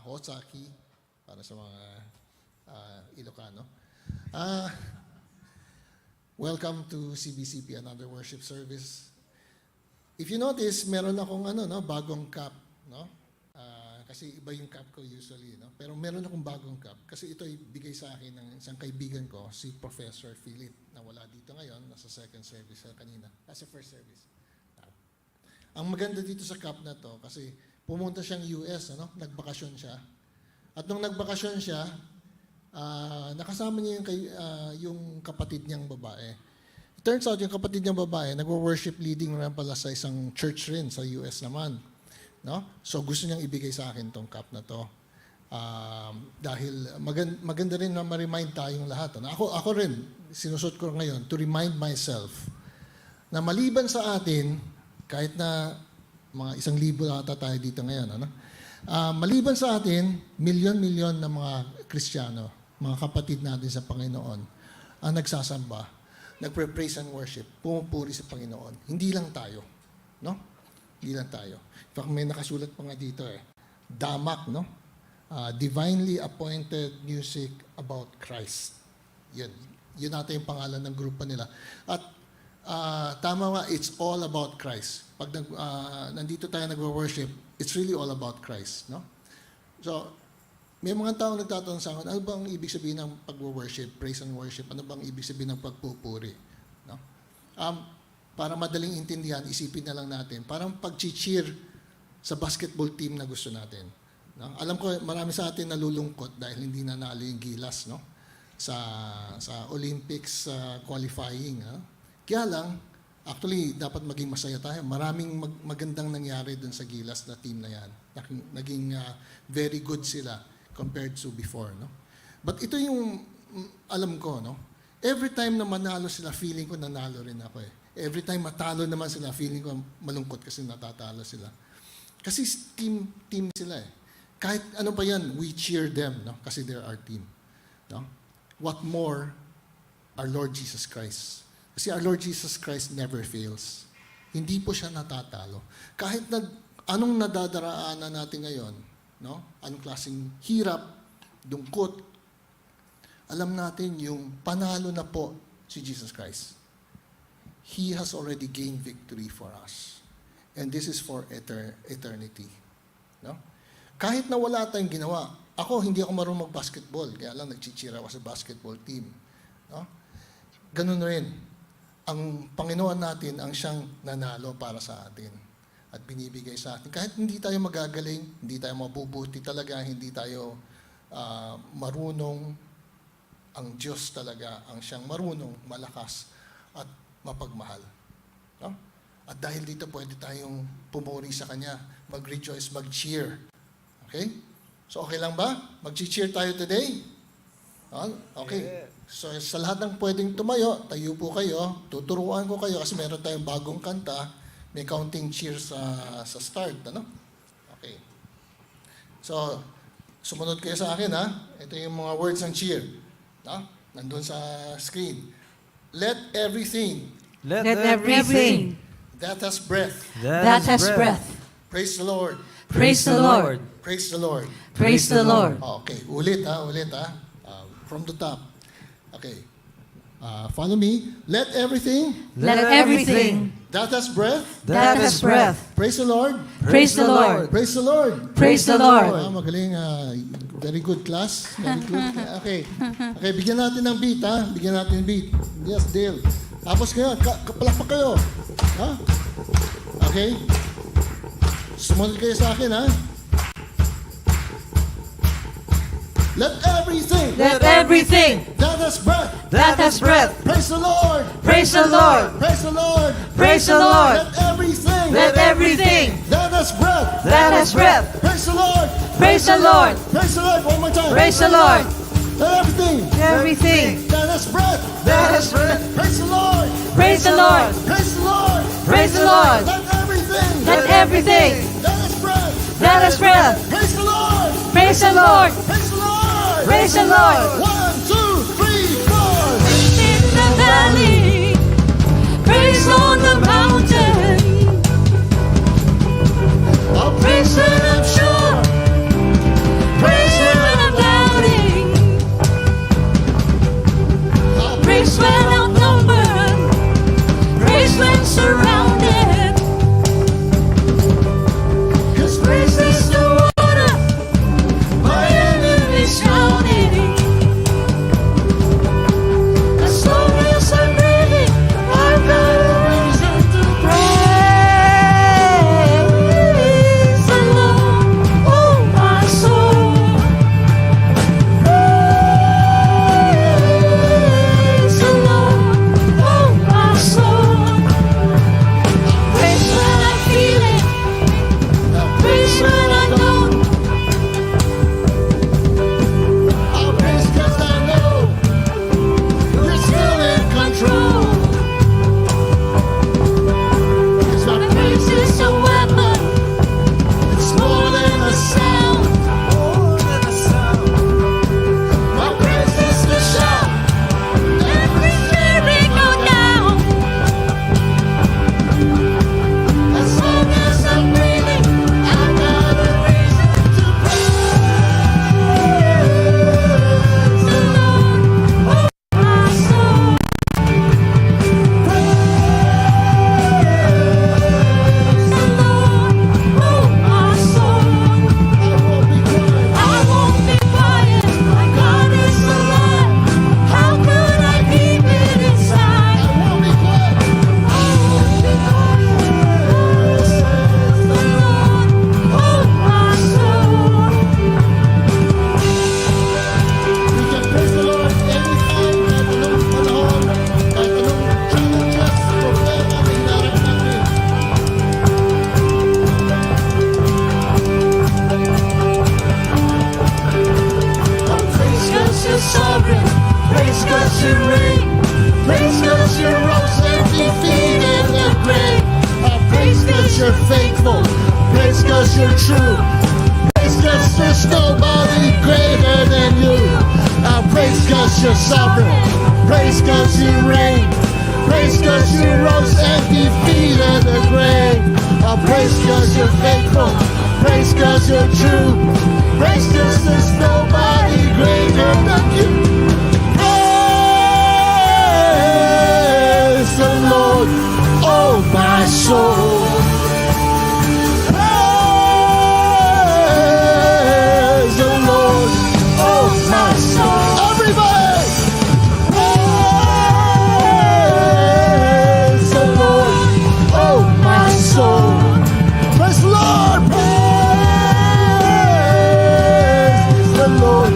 Hosaki, para sa mga Ilocano. Welcome to CBCP, another worship service. If you notice, meron akong bagong cap, no? Kasi iba yung cap ko usually, no? Pero meron akong bagong cap kasi ito ay bigay sa akin ng isang kaibigan ko, si Professor Philip, na wala dito ngayon, nasa second service kanina, sa first service. Ang maganda dito sa cap na to kasi pumunta siyang US, nagbakasyon siya. At nung nagbakasyon siya, nakasama niya yung kapatid niyang babae. It turns out, yung kapatid niyang babae, nagwo-worship leading rin pala sa isang church rin sa US naman. No? So gusto niyang ibigay sa akin tong cup na to. Dahil maganda rin na ma-remind tayong lahat. Ako rin, sinusot ko ngayon to remind myself na maliban sa atin, kahit na mga 1,000 ata tayo dito ngayon, maliban sa atin, milyon-milyon na mga Kristiyano, mga kapatid natin sa Panginoon, ang nagsasamba, nagpre-praise and worship, pumupuri sa Panginoon. Hindi lang tayo. No? Hindi lang tayo. In fact, may nakasulat pa nga dito DAMAC, no? Divinely Appointed Music About Christ. Yun natin yung pangalan ng grupo nila. At tama nga, it's all about Christ. Pag nandito tayo nagwo-worship, it's really all about Christ, no? So, may mga taong nagtatanong sa akin, ano bang ibig sabihin ng pagwo-worship, praise and worship? Ano bang ibig sabihin ng pagpupuri? No? Para madaling intindihan, isipin na lang natin, parang pag-cheer sa basketball team na gusto natin. No? Alam ko, marami sa atin nalulungkot dahil hindi na nalo yung Gilas, no? sa Olympics qualifying. Kaya lang, actually, dapat maging masaya tayo. Maraming magandang nangyari dun sa Gilas na team na yan. Naging very good sila compared to before. No? But ito yung alam ko, no? Every time na manalo sila, feeling ko nanalo rin ako . Every time matalo naman sila, feeling ko malungkot kasi natatalo sila. Kasi team sila . Kahit ano pa yan, we cheer them, no? Kasi they're our team. No? What more, our Lord Jesus Christ. Kasi our Lord Jesus Christ never fails. Hindi po siya natatalo. Kahit anong nadadaraanan natin ngayon, no? Anong klaseng hirap, dungkot, alam natin yung panalo na po si Jesus Christ. He has already gained victory for us. And this is for eternity. No? Kahit na wala tayong ginawa, hindi ako marunong mag-basketball, kaya lang nag-cheer ako sa basketball team. No? Ganun rin. Ang Panginoon natin ang siyang nanalo para sa atin at binibigay sa atin. Kahit hindi tayo magagaling, hindi tayo mabubuti talaga, hindi tayo marunong, ang Diyos talaga ang siyang marunong, malakas, at mapagmahal. No? At dahil dito pwede tayong pumuri sa Kanya, mag-rejoice, mag-cheer. Okay? So okay lang ba? Mag-cheer tayo today? Okay. So sa lahat ng pwedeng tumayo, tayo po kayo, tuturuan ko kayo kasi meron tayong bagong kanta, may counting cheers sa start. Okay. So, sumunod kayo sa akin, Ito yung mga words ng cheer. Nandun sa screen. Let everything that has breath praise the Lord. Praise the Lord. Praise the Lord. Praise the Lord. Okay, ulit. From the top. Okay. Follow me. Let everything that has breath praise the Lord. Praise the Lord. Praise the Lord. Praise the Lord. Magaling. Very good class. Very good. Okay. Okay, bigyan natin ng beat, Bigyan natin ng beat. Yes, Dale. Tapos kayo, kapalakpak kayo. Okay? Sumunod kayo sa akin, Let everything that has breath praise the Lord. Praise the Lord. Praise the Lord. Praise the Lord. Let everything that has breath praise the Lord. praise the Lord. Praise the Lord. One more time. Praise the Lord. Let everything that has breath praise the Lord. Praise the Lord. Praise the Lord. Praise the Lord. Let everything that has breath praise the Lord. praise the Lord. Praise the Lord. Praise the Lord. 1, 2, 3, 4. In the valley, praise on the mountain. Praise when I'm sure cause you're true. Praise cause there's nobody greater than you. Praise cause you're sovereign. Praise cause you reign. Praise cause you rose and defeated the grave. Praise cause you're faithful. Praise cause you're true. Praise cause there's nobody greater than you. Praise the Lord, oh my soul. Praise the Lord, oh my soul. Everybody! Praise the Lord, oh my soul. Praise the Lord! Praise the Lord,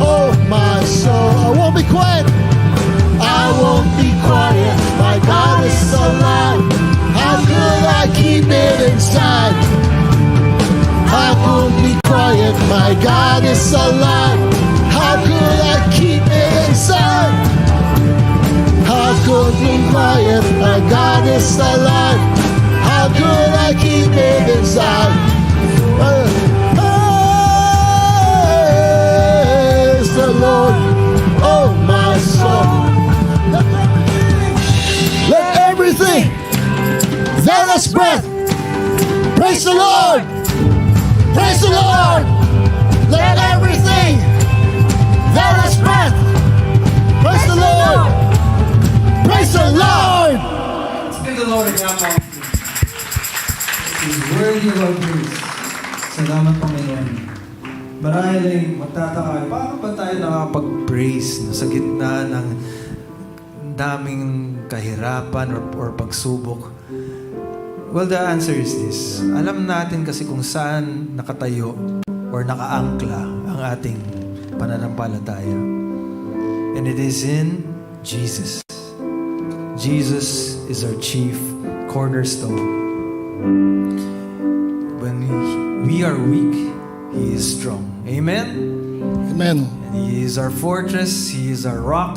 oh my soul. I won't be quiet. I won't be quiet. My God is alive. How could I keep it inside? I won't be quiet. My God is alive. How could I keep it inside? How could be quiet? My God is alive. How could I keep it inside? Praise the Lord, oh my soul. Let everything that has breath praise the Lord. Praise the Lord. Let everything that has breath praise the Lord. Praise the Lord. Let's give the Lord a clap of praise. He's worthy of our praise. Salamat, Panginoon. Marahil ay magtataka, paano ba tayo nakapag-praise sa gitna ng daming kahirapan or pagsubok? Well, the answer is this. Alam natin kasi kung saan nakatayo or nakaangkla ang ating pananampalataya. And it is in Jesus. Jesus is our chief cornerstone. When we are weak, He is strong. Amen? Amen. And He is our fortress. He is our rock.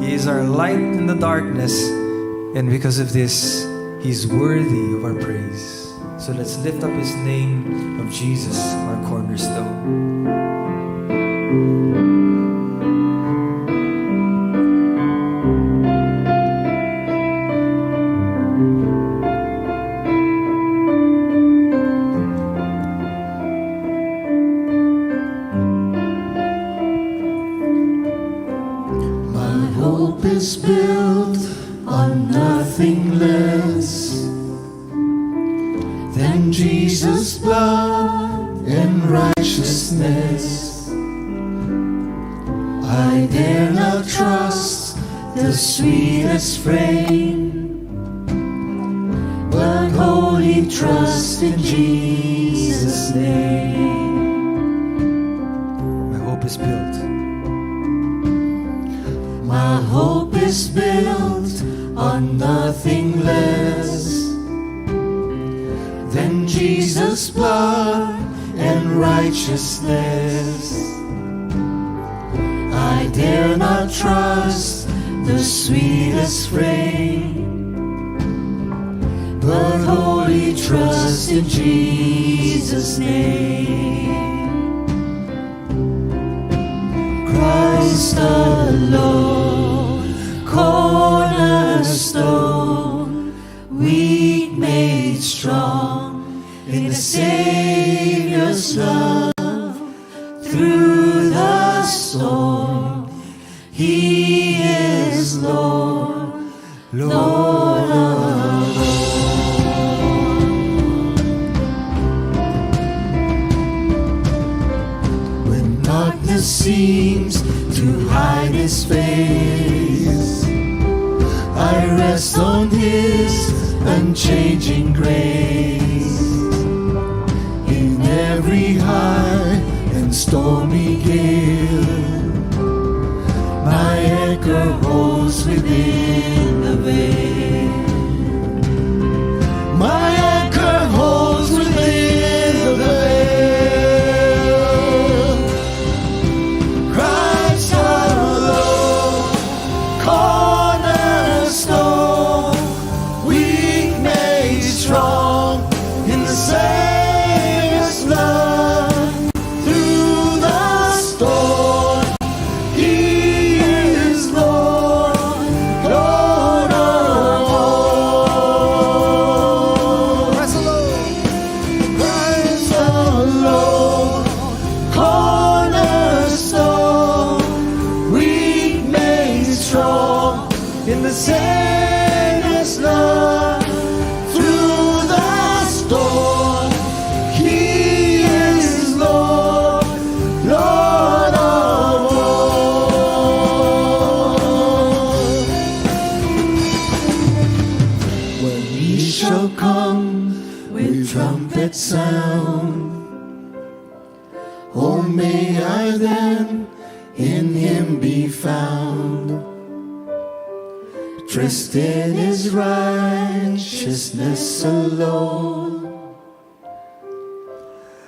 He is our light in the darkness. And because of this, He's worthy of our praise. So let's lift up His name of Jesus, our cornerstone. My hope is built on nothing less than Jesus' blood and righteousness. I dare not trust the sweetest frame, but wholly trust in Jesus' name. My hope is built. My hope is built on nothing less than Jesus' blood and righteousness. I dare not trust the sweetest frame, but wholly trust in Jesus' name. Christ alone, cornerstone, weak made strong in the Savior's love. Through the storm, He is Lord, Lord alone. When darkness seems to hide His face, I rest on His unchanging grace. In every high and stormy gale, my anchor holds within the veil. My anchor holds within the veil. Christ alone, cornerstone, weak made strong in the Savior's Oh, may I then in him be found, dressed in his righteousness alone,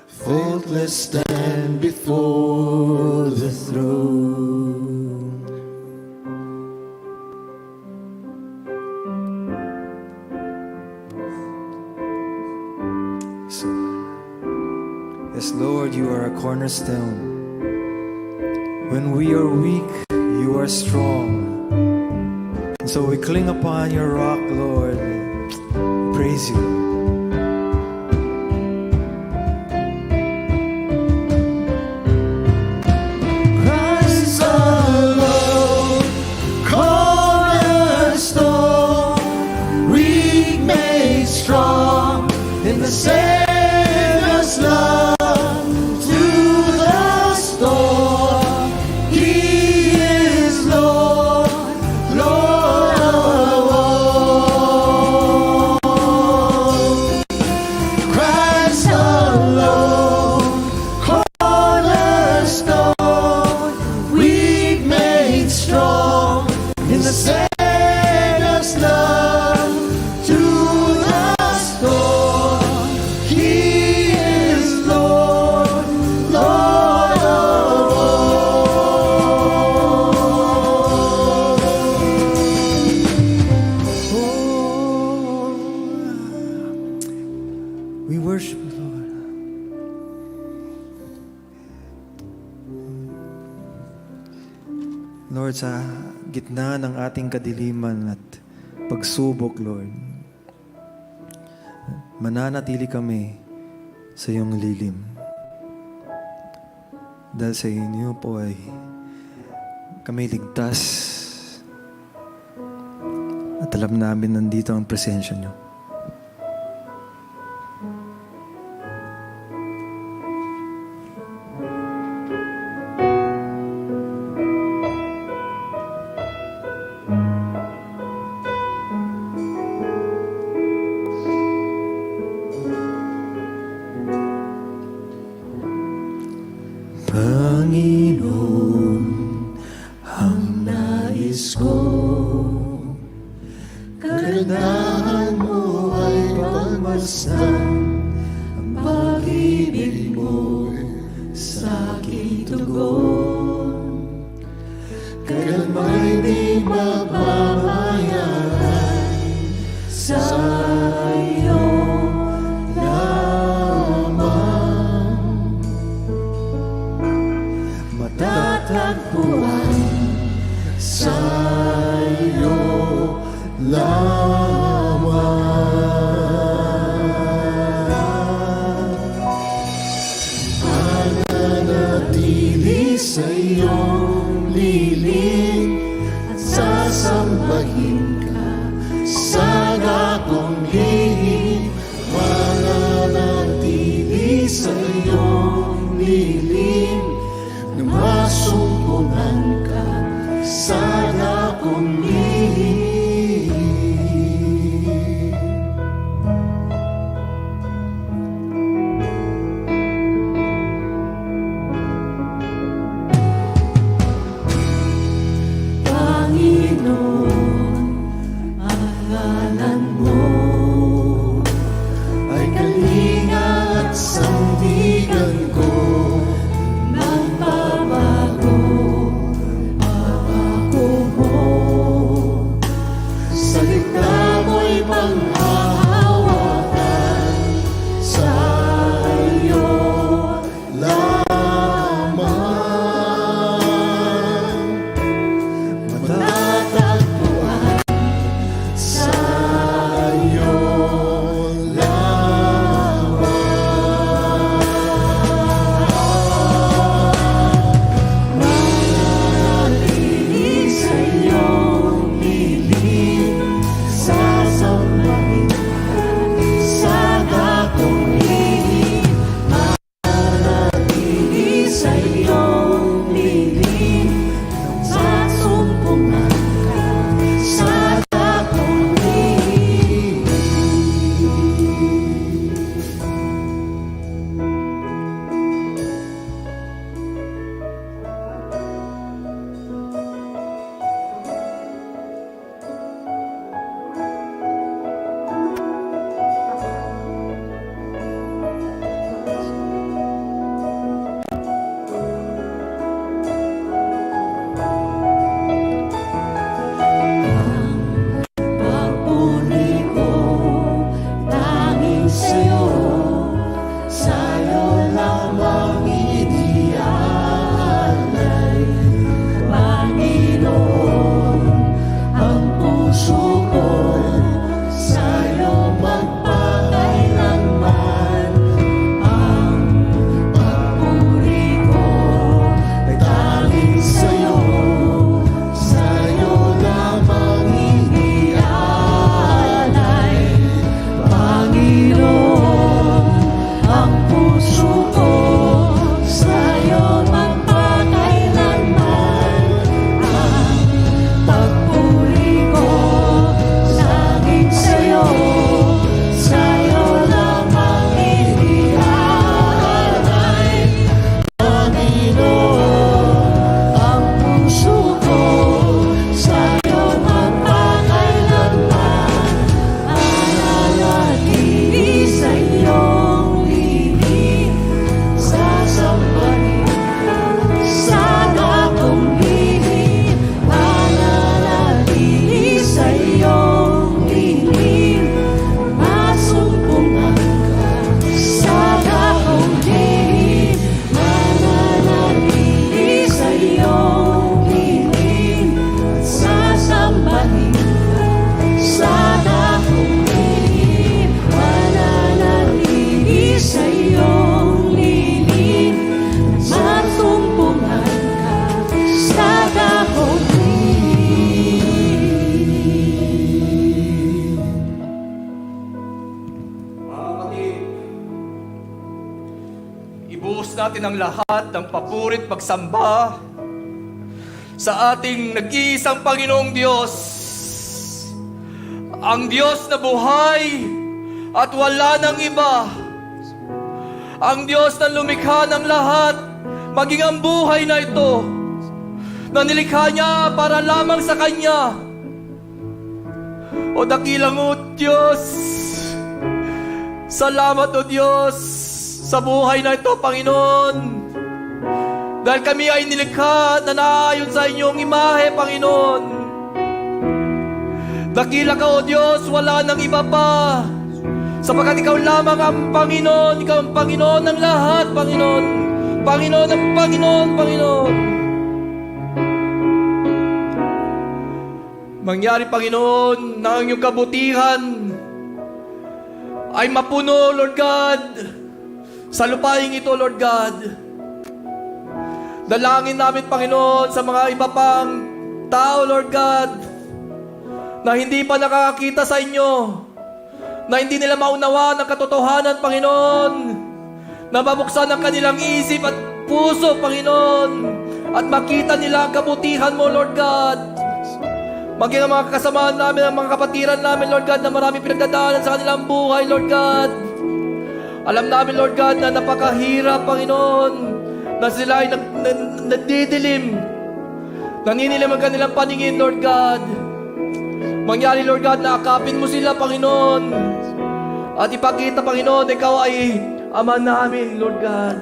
faultless stand before the throne. Yes, Lord, you are a cornerstone. When we are weak, you are strong. And so we cling upon your rock, Lord. Praise you. Christ alone, cornerstone, weak made strong in the Savior's love. To the storm, He is Lord, Lord of all. Christ alone, cornerstone, weak made strong in the Savior's love. To the storm, He is Lord, Lord of all. We worship you, Lord. Lord, sa gitna ng ating kadiliman at pagsubok, Lord, mananatili kami sa iyong lilim. Dahil sa inyo po ay kami ligtas at alam namin nandito ang presensya niyo. Panginoon, ang nais ko, kagandahan mo ay pagmasdan, ang pag-ibig mo sa aking tugon. Kailan may di mapamayaran sa iyo lamang. Matatagpuan sa iyo lamang. Mananatili sa iyong liling at sasambahin ka sa akong hihig. Mananatili sa iyong liling na masungkulan ka sa akong hihig. natin ang lahat ng papurit pagsamba sa ating nag-iisang Panginoong Diyos, ang Diyos na buhay at wala nang iba, ang Diyos na lumikha ng lahat, maging ang buhay na ito, na nilikha niya para lamang sa Kanya. O dakilang o Diyos, salamat o Diyos sa buhay na ito, Panginoon. Dahil kami ay nilikha na naayon sa inyong imahe, Panginoon. Dakila ka o Diyos, wala nang iba pa. Sapagkat ikaw lamang ang Panginoon, ikaw ang Panginoon ng lahat, Panginoon. Panginoon ng Panginoon, Panginoon. Mangyari, Panginoon, na ang iyong kabutihan ay mapuno, Lord God, sa lupaing ito, Lord God. Dalangin namin, Panginoon, sa mga iba pang tao, Lord God, na hindi pa nakakakita sa inyo, na hindi nila maunawaan ang katotohanan, Panginoon, na mabuksan ang kanilang isip at puso, Panginoon, at makita nila ang kabutihan mo, Lord God. Maging ang mga kasamaan namin, ang mga kapatiran namin, Lord God, na marami pinagdadaanan sa kanilang buhay, Lord God. Alam namin, Lord God, na napakahirap, Panginoon, na sila ay nadidilim, naninilim ang kanilang paningin, Lord God. Mangyari, Lord God, na akapin mo sila, Panginoon, at ipakita, Panginoon, ikaw ay Ama namin, Lord God.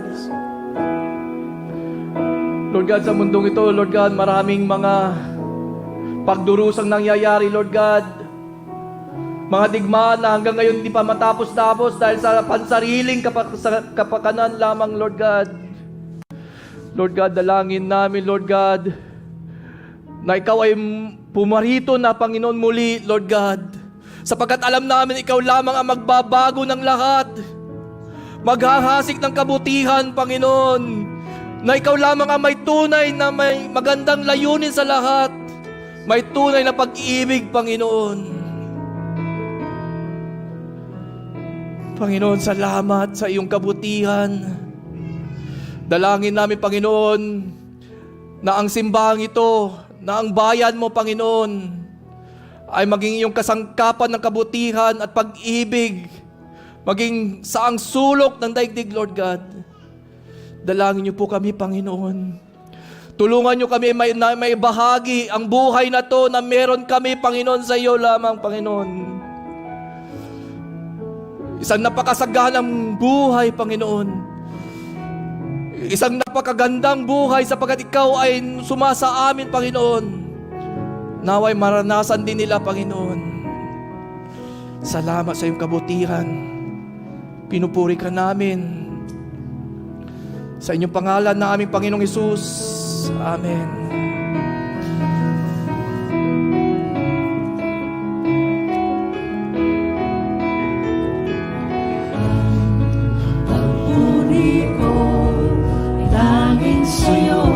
Lord God, sa mundong ito, Lord God, maraming mga pagdurusang nangyayari, Lord God. Mga digmaan na hanggang ngayon hindi pa matapos-tapos dahil sa pansariling kapakanan lamang, Lord God. Lord God, dalangin namin, Lord God, na ikaw ay pumarito na, Panginoon, muli, Lord God. Sapagkat alam namin ikaw lamang ang magbabago ng lahat. Maghahasik ng kabutihan, Panginoon, na ikaw lamang ang may tunay na may magandang layunin sa lahat. May tunay na pag-ibig, Panginoon. Panginoon, salamat sa iyong kabutihan. Dalangin namin, Panginoon, na ang simbahang ito, na ang bayan mo, Panginoon, ay maging iyong kasangkapan ng kabutihan at pag-ibig, maging saang sulok ng daigdig, Lord God. Dalangin niyo po kami, Panginoon. Tulungan niyo kami may bahagi ang buhay na to na meron kami, Panginoon, sa iyo lamang, Panginoon. Isang napakasaganang buhay, Panginoon. Isang napakagandang buhay sapagkat ikaw ay sumasa amin, Panginoon. Naway maranasan din nila, Panginoon. Salamat sa iyong kabutihan. Pinupuri ka namin. Sa inyong pangalan na aming Panginoong Hesus. Amen. Pagpuri ko ay tanging sa'yo.